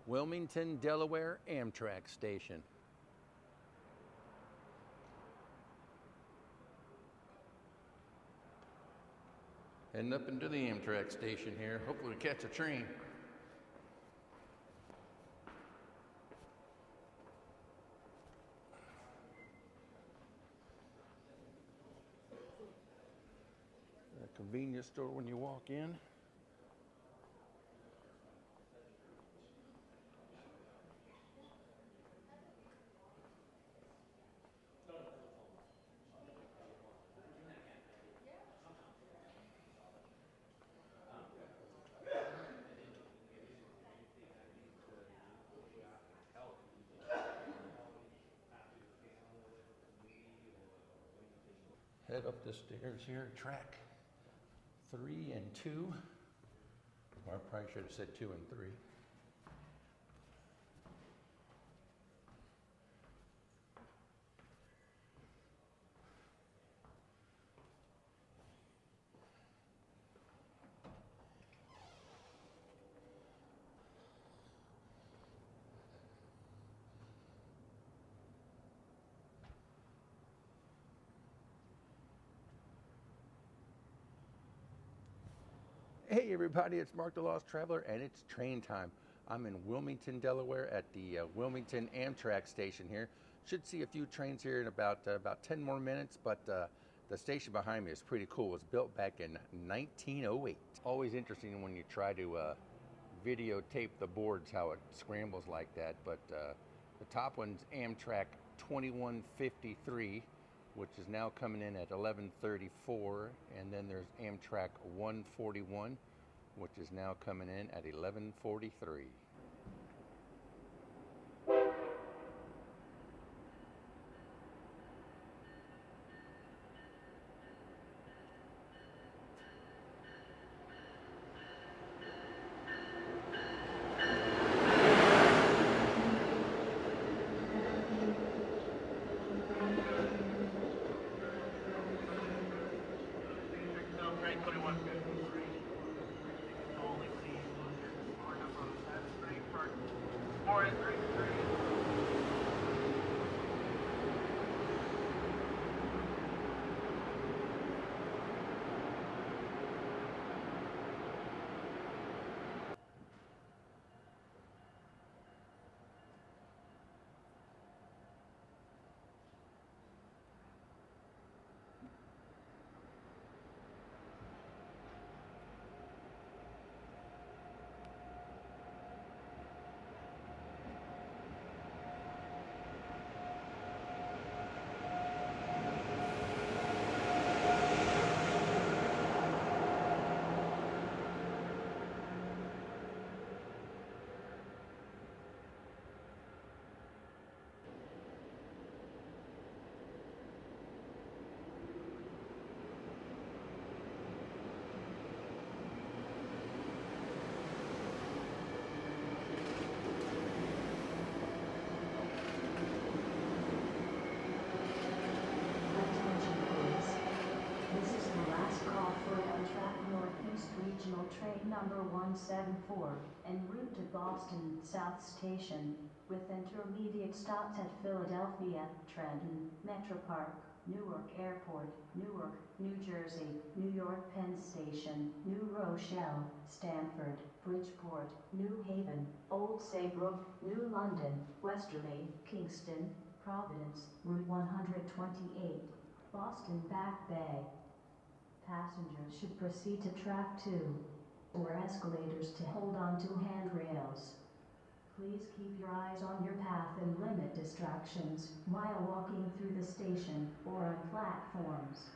Wilmington, Delaware Amtrak station. Heading up into the Amtrak station here. Hopefully we catch a train. A convenience store when you walk in. Head up the stairs here, track 3 and 2. Or I probably should have said 2 and 3. Hey everybody, it's Mark the Lost Traveler and it's train time. I'm in Wilmington, Delaware at the Wilmington Amtrak station here. Should see a few trains here in about 10 more minutes, but the station behind me is pretty cool. It was built back in 1908. Always interesting when you try to videotape the boards, how it scrambles like that. But the top one's Amtrak 2153, which is now coming in at 11:34, and then there's Amtrak 141, which is now coming in at 11:43. Train number 174, en route to Boston South Station, with intermediate stops at Philadelphia, Trenton, Metro Park, Newark Airport, Newark, New Jersey, New York Penn Station, New Rochelle, Stamford, Bridgeport, New Haven, Old Saybrook, New London, Westerly, Kingston, Providence, Route 128, Boston Back Bay. Passengers should proceed to track 2 or escalators to hold on to handrails. Please keep your eyes on your path and limit distractions while walking through the station or on platforms.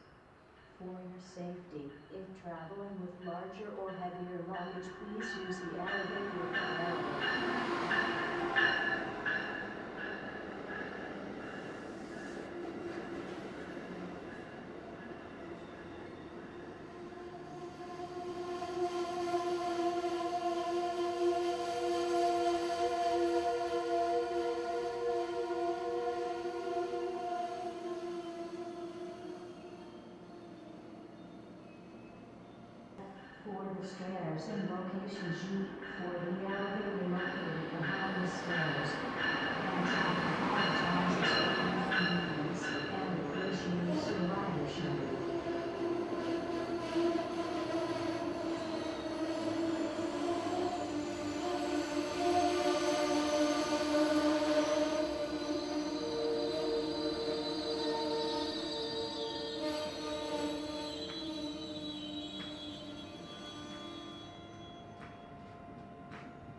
For your safety, if traveling with larger or heavier luggage, please use the elevator available. For the stairs and locations you for the elevator located behind the stairs. Amtrak apologizes for inconvenience and appreciates your ridership.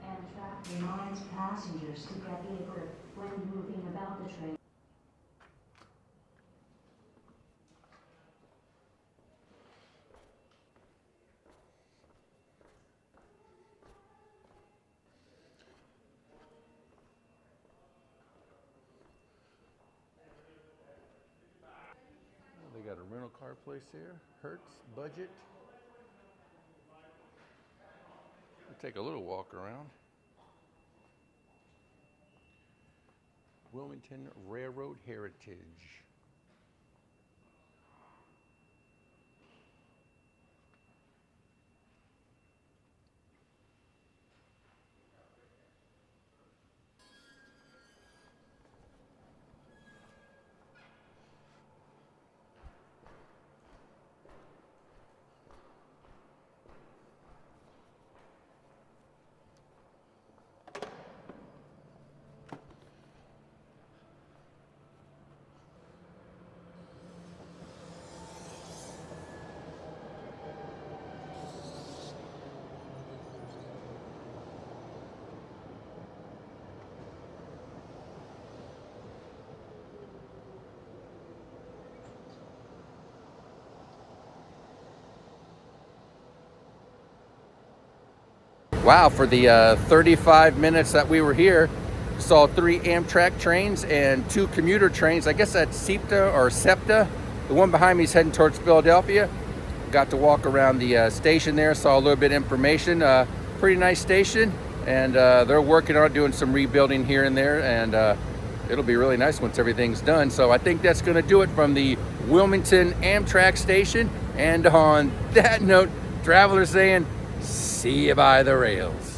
Amtrak reminds passengers to get a grip when moving about the train. They got a rental car place here. Hertz budget. We'll take a little walk around. Wilmington Railroad Heritage. Wow, for the 35 minutes that we were here, saw 3 Amtrak trains and 2 commuter trains. I guess that's SEPTA or SEPTA. The one behind me is heading towards Philadelphia. Got to walk around the station there, saw a little bit of information. Pretty nice station, and they're working on doing some rebuilding here and there, and it'll be really nice once everything's done. So I think that's going to do it from the Wilmington Amtrak station. And on that note, travelers saying, see you by the rails.